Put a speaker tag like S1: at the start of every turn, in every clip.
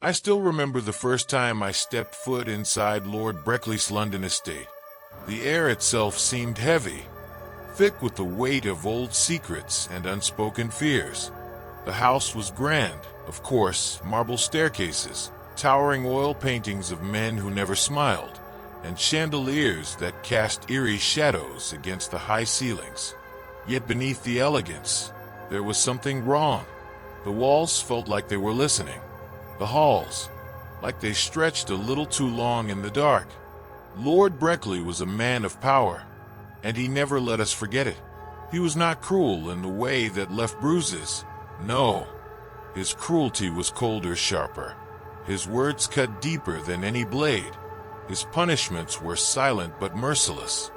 S1: I still remember the first time I stepped foot inside Lord Breckly's London estate. The air itself seemed heavy, thick with the weight of old secrets and unspoken fears. The house was grand, of course, marble staircases, towering oil paintings of men who never smiled, and chandeliers that cast eerie shadows against the high ceilings. Yet beneath the elegance, there was something wrong. The walls felt like they were listening. The halls, like they stretched a little too long in the dark. Lord Breckly was a man of power, and he never let us forget it. He was not cruel in the way that left bruises. No, his cruelty was colder, sharper. His words cut deeper than any blade. His punishments were silent but merciless.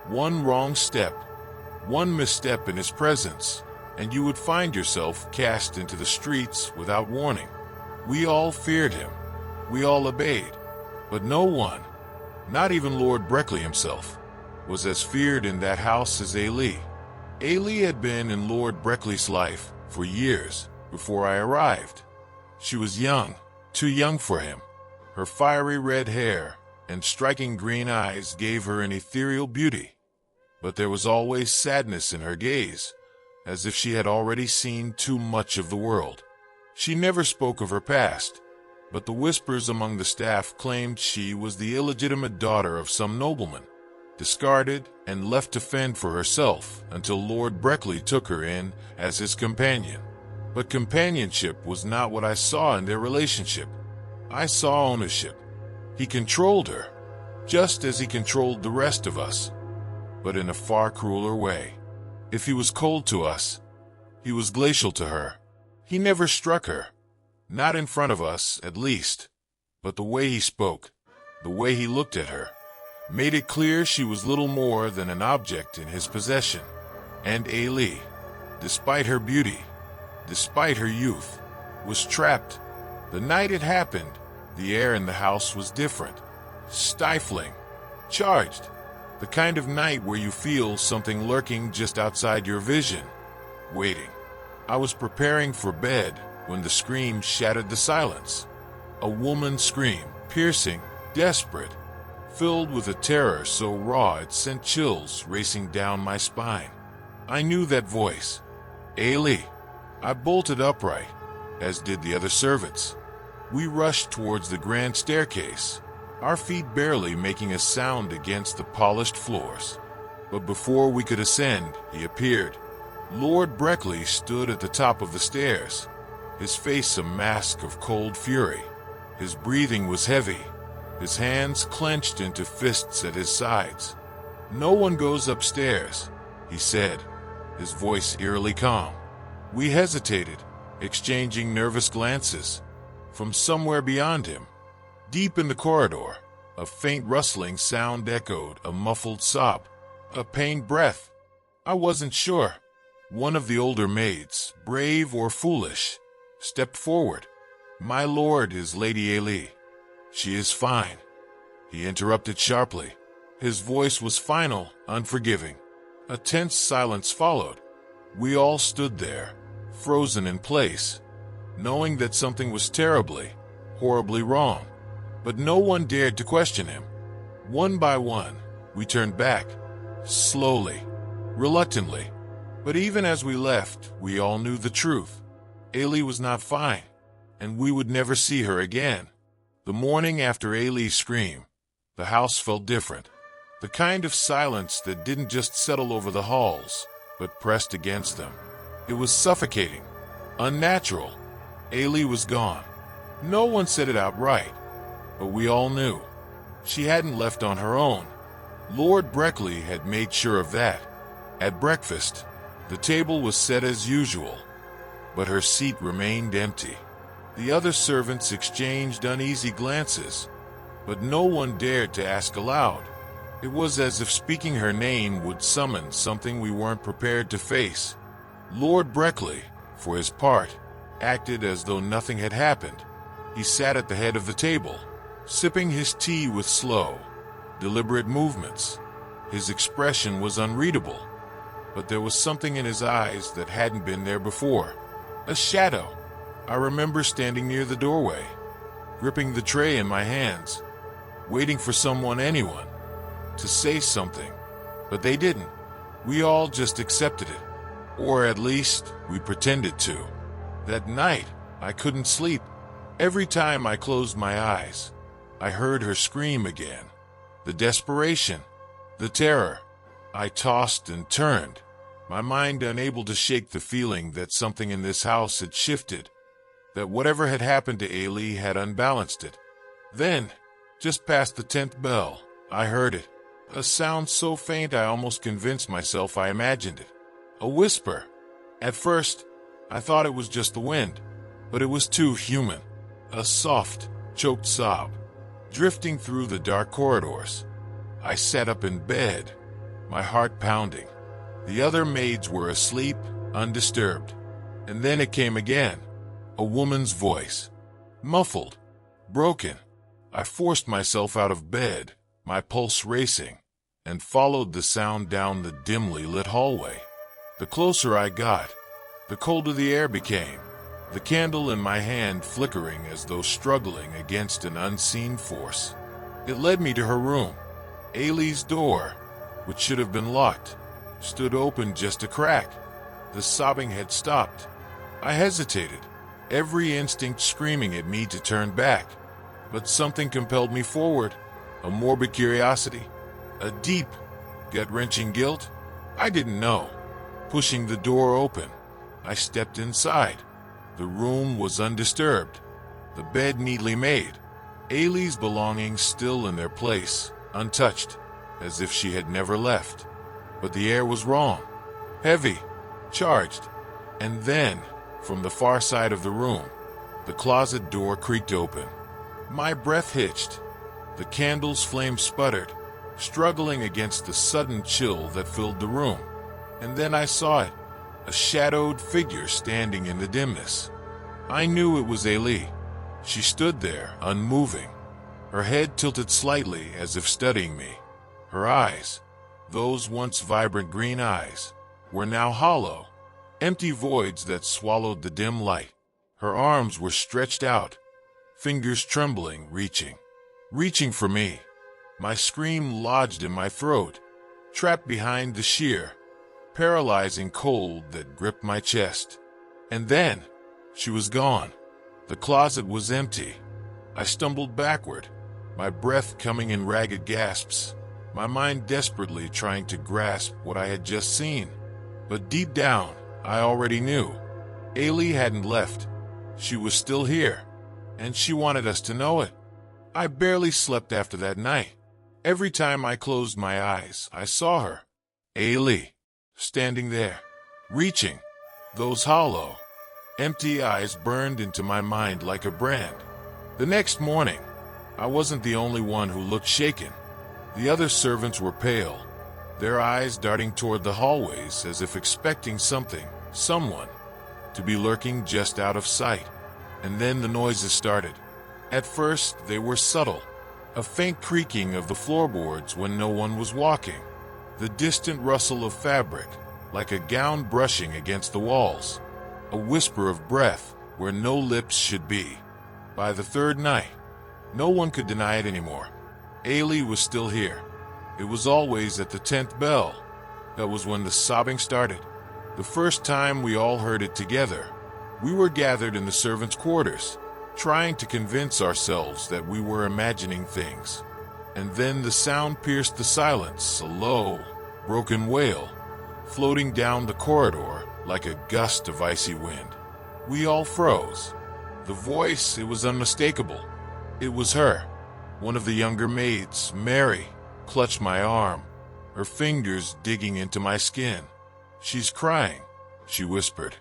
S1: One wrong step, one misstep in his presence, and you would find yourself cast into the streets without warning. We all feared him. We all obeyed. But no one, not even Lord Breckly himself, was as feared in that house as Ailee. Ailee had been in Lord Breckly's life for years before I arrived. She was young, too young for him. Her fiery red hair and striking green eyes gave her an ethereal beauty. But there was always sadness in her gaze, as if she had already seen too much of the world. She never spoke of her past, but the whispers among the staff claimed she was the illegitimate daughter of some nobleman, discarded and left to fend for herself until Lord Breckly took her in as his companion. But companionship was not what I saw in their relationship. I saw ownership. He controlled her, just as he controlled the rest of us, but in a far crueler way. If he was cold to us, he was glacial to her. He never struck her, not in front of us, at least, but the way he spoke, the way he looked at her, made it clear she was little more than an object in his possession. And Ailee, despite her beauty, despite her youth, was trapped. The night it happened, the air in the house was different, stifling, charged, the kind of night where you feel something lurking just outside your vision, waiting. I was preparing for bed when the scream shattered the silence. A woman's scream, piercing, desperate, filled with a terror so raw it sent chills racing down my spine. I knew that voice. Ailee. I bolted upright, as did the other servants. We rushed towards the grand staircase, our feet barely making a sound against the polished floors. But before we could ascend, he appeared. Lord Breckly stood at the top of the stairs, his face a mask of cold fury. His breathing was heavy, his hands clenched into fists at his sides. "No one goes upstairs," he said, his voice eerily calm. We hesitated, exchanging nervous glances. From somewhere beyond him, deep in the corridor, a faint rustling sound echoed, a muffled sob, a pained breath. I wasn't sure. One of the older maids, brave or foolish, stepped forward. "My lord is Lady Ailee. She is fine," he interrupted sharply. His voice was final, unforgiving. A tense silence followed. We all stood there, frozen in place, knowing that something was terribly, horribly wrong. But no one dared to question him. One by one, we turned back, slowly, reluctantly. But even as we left, we all knew the truth. Ailee was not fine, and we would never see her again. The morning after Ailee's scream, the house felt different. The kind of silence that didn't just settle over the halls, but pressed against them. It was suffocating, unnatural. Ailee was gone. No one said it outright, but we all knew. She hadn't left on her own. Lord Breckly had made sure of that. At breakfast, the table was set as usual, but her seat remained empty. The other servants exchanged uneasy glances, but no one dared to ask aloud. It was as if speaking her name would summon something we weren't prepared to face. Lord Breckly, for his part, acted as though nothing had happened. He sat at the head of the table, sipping his tea with slow, deliberate movements. His expression was unreadable, but there was something in his eyes that hadn't been there before. A shadow. I remember standing near the doorway, gripping the tray in my hands, waiting for anyone, to say something. But they didn't. We all just accepted it. Or at least, we pretended to. That night, I couldn't sleep. Every time I closed my eyes, I heard her scream again. The desperation, the terror. I tossed and turned, my mind unable to shake the feeling that something in this house had shifted, that whatever had happened to Ailee had unbalanced it. Then, just past the 10th bell, I heard it. A sound so faint I almost convinced myself I imagined it. A whisper. At first, I thought it was just the wind, but it was too human. A soft, choked sob, drifting through the dark corridors. I sat up in bed, my heart pounding. The other maids were asleep, undisturbed. And then it came again. A woman's voice. Muffled. Broken. I forced myself out of bed, my pulse racing, and followed the sound down the dimly lit hallway. The closer I got, the colder the air became, the candle in my hand flickering as though struggling against an unseen force. It led me to her room. Ailee's door, which should have been locked, stood open just a crack. The sobbing had stopped. I hesitated, every instinct screaming at me to turn back. But something compelled me forward, a morbid curiosity, a deep, gut-wrenching guilt. I didn't know. Pushing the door open, I stepped inside. The room was undisturbed, the bed neatly made, Ailee's belongings still in their place, untouched, as if she had never left. But the air was wrong, heavy, charged. And then, from the far side of the room, the closet door creaked open. My breath hitched. The candle's flame sputtered, struggling against the sudden chill that filled the room. And then I saw it, a shadowed figure standing in the dimness. I knew it was Ailee. She stood there, unmoving, her head tilted slightly as if studying me. Her eyes, those once vibrant green eyes, were now hollow, empty voids that swallowed the dim light. Her arms were stretched out, fingers trembling, reaching for me. My scream lodged in my throat, trapped behind the sheer, paralyzing cold that gripped my chest. And then, she was gone. The closet was empty. I stumbled backward, my breath coming in ragged gasps, my mind desperately trying to grasp what I had just seen. But deep down, I already knew. Ailee hadn't left. She was still here, and she wanted us to know it. I barely slept after that night. Every time I closed my eyes, I saw her, Ailee, standing there, reaching. Those hollow, empty eyes burned into my mind like a brand. The next morning, I wasn't the only one who looked shaken. The other servants were pale, their eyes darting toward the hallways as if expecting someone, to be lurking just out of sight. And then the noises started. At first, they were subtle, a faint creaking of the floorboards when no one was walking, the distant rustle of fabric, like a gown brushing against the walls, a whisper of breath where no lips should be. By the third night, no one could deny it anymore. Ailee was still here. It was always at the 10th bell. That was when the sobbing started. The first time we all heard it together, we were gathered in the servants' quarters, trying to convince ourselves that we were imagining things. And then the sound pierced the silence, a low, broken wail, floating down the corridor like a gust of icy wind. We all froze. The voice, it was unmistakable. It was her. One of the younger maids, Mary, clutched my arm, her fingers digging into my skin. "She's crying," she whispered,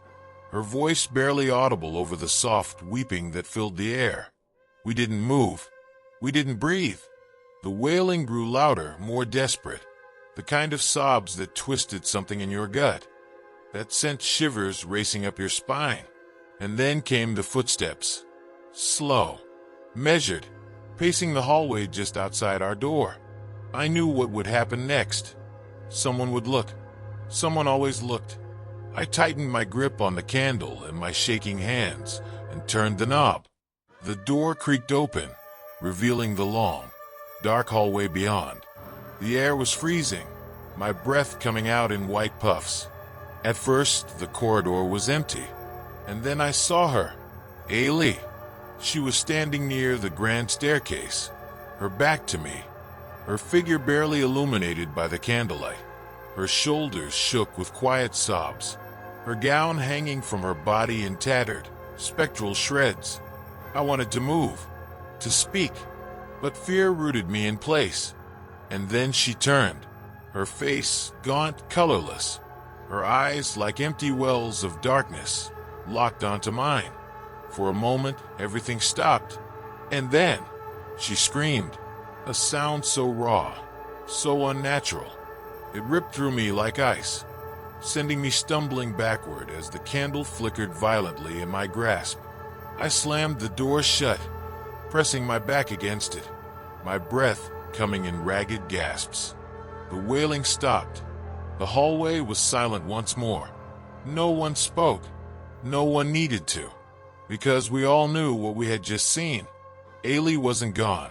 S1: her voice barely audible over the soft weeping that filled the air. We didn't move. We didn't breathe. The wailing grew louder, more desperate, the kind of sobs that twisted something in your gut, that sent shivers racing up your spine. And then came the footsteps, slow, measured, pacing the hallway just outside our door. I knew what would happen next. Someone would look. Someone always looked. I tightened my grip on the candle in my shaking hands and turned the knob. The door creaked open, revealing the long, dark hallway beyond. The air was freezing, my breath coming out in white puffs. At first, the corridor was empty, and then I saw her, Ailee. She was standing near the grand staircase, her back to me, her figure barely illuminated by the candlelight. Her shoulders shook with quiet sobs, her gown hanging from her body in tattered, spectral shreds. I wanted to move, to speak, but fear rooted me in place. And then she turned, her face gaunt, colorless, her eyes like empty wells of darkness, locked onto mine. For a moment, everything stopped, and then she screamed, a sound so raw, so unnatural. It ripped through me like ice, sending me stumbling backward as the candle flickered violently in my grasp. I slammed the door shut, pressing my back against it, my breath coming in ragged gasps. The wailing stopped. The hallway was silent once more. No one spoke. No one needed to, because we all knew what we had just seen. Ailee wasn't gone,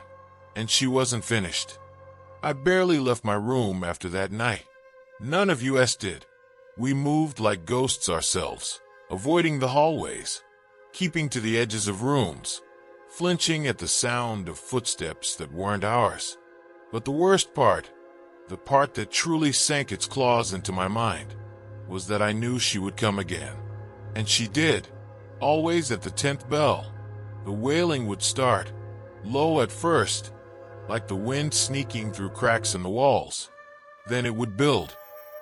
S1: and she wasn't finished. I barely left my room after that night. None of us did. We moved like ghosts ourselves, avoiding the hallways, keeping to the edges of rooms, flinching at the sound of footsteps that weren't ours. But the worst part, the part that truly sank its claws into my mind, was that I knew she would come again. And she did, always at the 10th bell. The wailing would start, low at first, like the wind sneaking through cracks in the walls. Then it would build.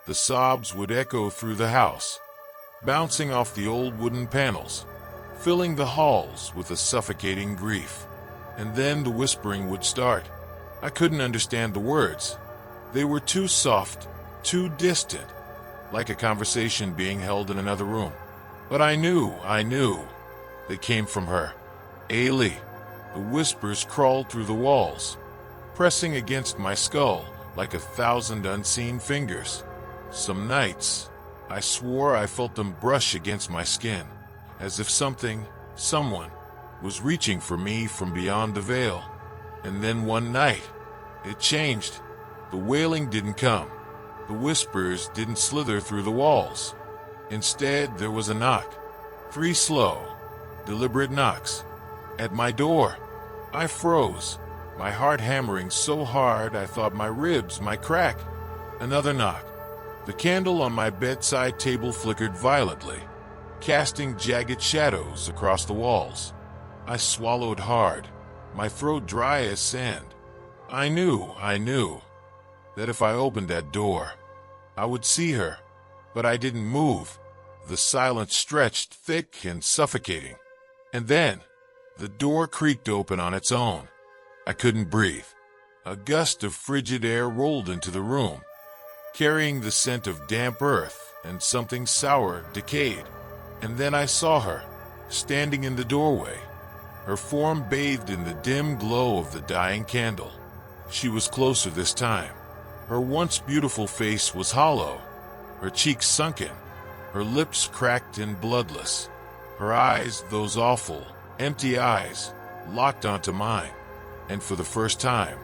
S1: The sobs would echo through the house, bouncing off the old wooden panels, filling the halls with a suffocating grief. And then the whispering would start. I couldn't understand the words. They were too soft, too distant, like a conversation being held in another room. But I knew. They came from her, Ailee. The whispers crawled through the walls, pressing against my skull like 1,000 unseen fingers. Some nights, I swore I felt them brush against my skin, as if someone, was reaching for me from beyond the veil. And then one night, it changed. The wailing didn't come. The whispers didn't slither through the walls. Instead, there was a knock. 3 slow, deliberate knocks. At my door. I froze, my heart hammering so hard I thought my ribs might crack. Another knock. The candle on my bedside table flickered violently, casting jagged shadows across the walls. I swallowed hard, my throat dry as sand. I knew that if I opened that door, I would see her, but I didn't move. The silence stretched thick and suffocating. And then, the door creaked open on its own. I couldn't breathe. A gust of frigid air rolled into the room, carrying the scent of damp earth and something sour, decayed. And then I saw her, standing in the doorway, her form bathed in the dim glow of the dying candle. She was closer this time. Her once beautiful face was hollow, her cheeks sunken, her lips cracked and bloodless. Her eyes, those awful, empty eyes, locked onto mine. And for the first time,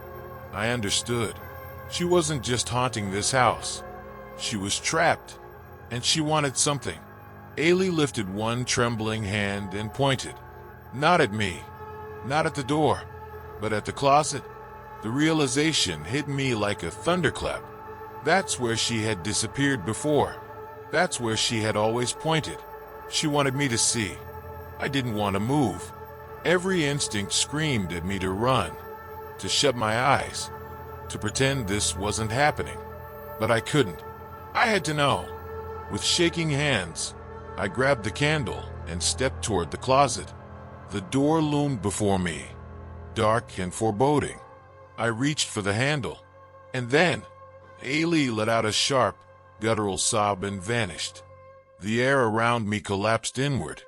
S1: I understood. She wasn't just haunting this house. She was trapped, and she wanted something. Ailee lifted one trembling hand and pointed. Not at me, not at the door, but at the closet. The realization hit me like a thunderclap. That's where she had disappeared before. That's where she had always pointed. She wanted me to see. I didn't want to move. Every instinct screamed at me to run, to shut my eyes, to pretend this wasn't happening. But I couldn't. I had to know. With shaking hands, I grabbed the candle and stepped toward the closet. The door loomed before me, dark and foreboding. I reached for the handle, and then Ailee let out a sharp, guttural sob and vanished. The air around me collapsed inward,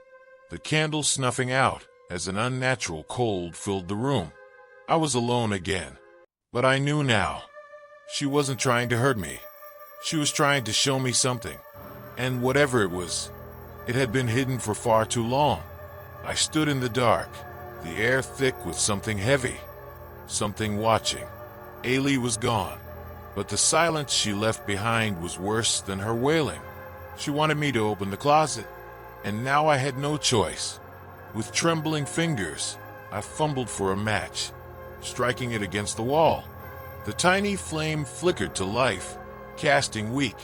S1: the candle snuffing out as an unnatural cold filled the room. I was alone again, but I knew now. She wasn't trying to hurt me. She was trying to show me something, and whatever it was, it had been hidden for far too long. I stood in the dark, the air thick with something heavy, something watching. Ailee was gone, but the silence she left behind was worse than her wailing. She wanted me to open the closet, and now I had no choice. With trembling fingers, I fumbled for a match, striking it against the wall. The tiny flame flickered to life, casting weak,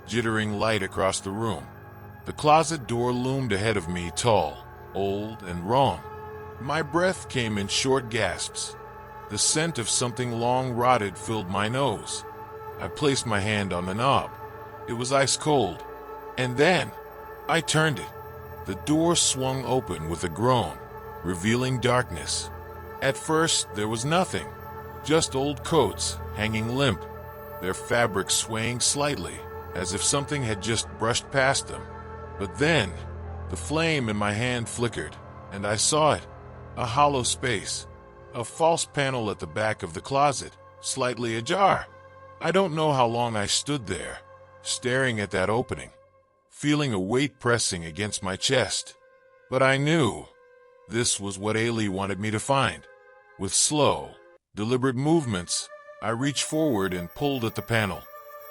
S1: jittering light across the room. The closet door loomed ahead of me, tall, old, and wrong. My breath came in short gasps. The scent of something long rotted filled my nose. I placed my hand on the knob. It was ice cold. And then, I turned it. The door swung open with a groan, revealing darkness. At first, there was nothing. Just old coats hanging limp, their fabric swaying slightly, as if something had just brushed past them. But then, the flame in my hand flickered, and I saw it. A hollow space. A false panel at the back of the closet, slightly ajar. I don't know how long I stood there, staring at that opening, feeling a weight pressing against my chest. But I knew this was what Ailee wanted me to find. With slow, deliberate movements, I reached forward and pulled at the panel.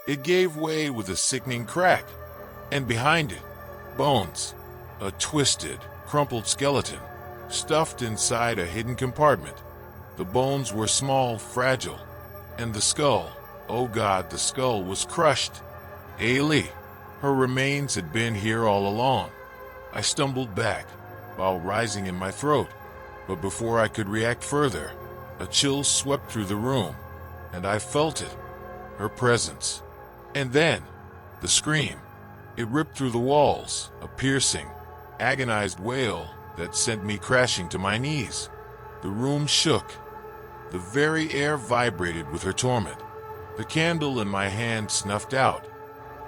S1: It gave way with a sickening crack, and behind it, bones. A twisted, crumpled skeleton, stuffed inside a hidden compartment. The bones were small, fragile, and the skull, oh God, the skull was crushed. Ailee, her remains had been here all along. I stumbled back, while rising in my throat, but before I could react further, a chill swept through the room, and I felt it, her presence. And then, the scream. It ripped through the walls, a piercing, agonized wail that sent me crashing to my knees. The room shook. The very air vibrated with her torment. The candle in my hand snuffed out,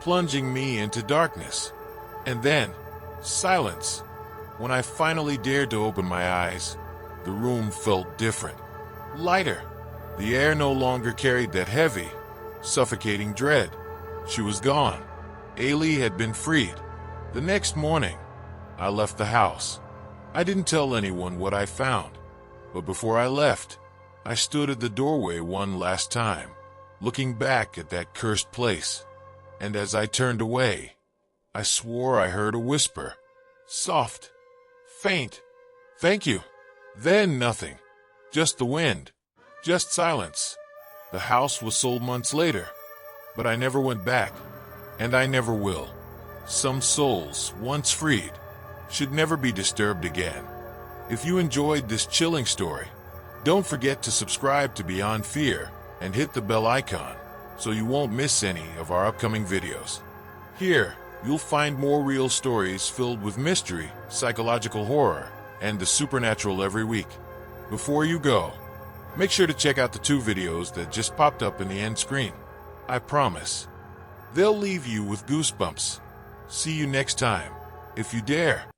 S1: plunging me into darkness. And then, silence. When I finally dared to open my eyes, the room felt different. Lighter. The air no longer carried that heavy, suffocating dread. She was gone. Ailee had been freed. The next morning, I left the house. I didn't tell anyone what I found, but before I left, I stood at the doorway one last time, looking back at that cursed place. And as I turned away, I swore I heard a whisper. Soft, faint, "Thank you." Then nothing. Just the wind. Just silence. The house was sold months later, but I never went back, and I never will. Some souls, once freed, should never be disturbed again. If you enjoyed this chilling story, don't forget to subscribe to Beyond Fear and hit the bell icon so you won't miss any of our upcoming videos. Here, you'll find more real stories filled with mystery, psychological horror, and the supernatural every week. Before you go, make sure to check out the 2 videos that just popped up in the end screen. I promise, they'll leave you with goosebumps. See you next time, if you dare.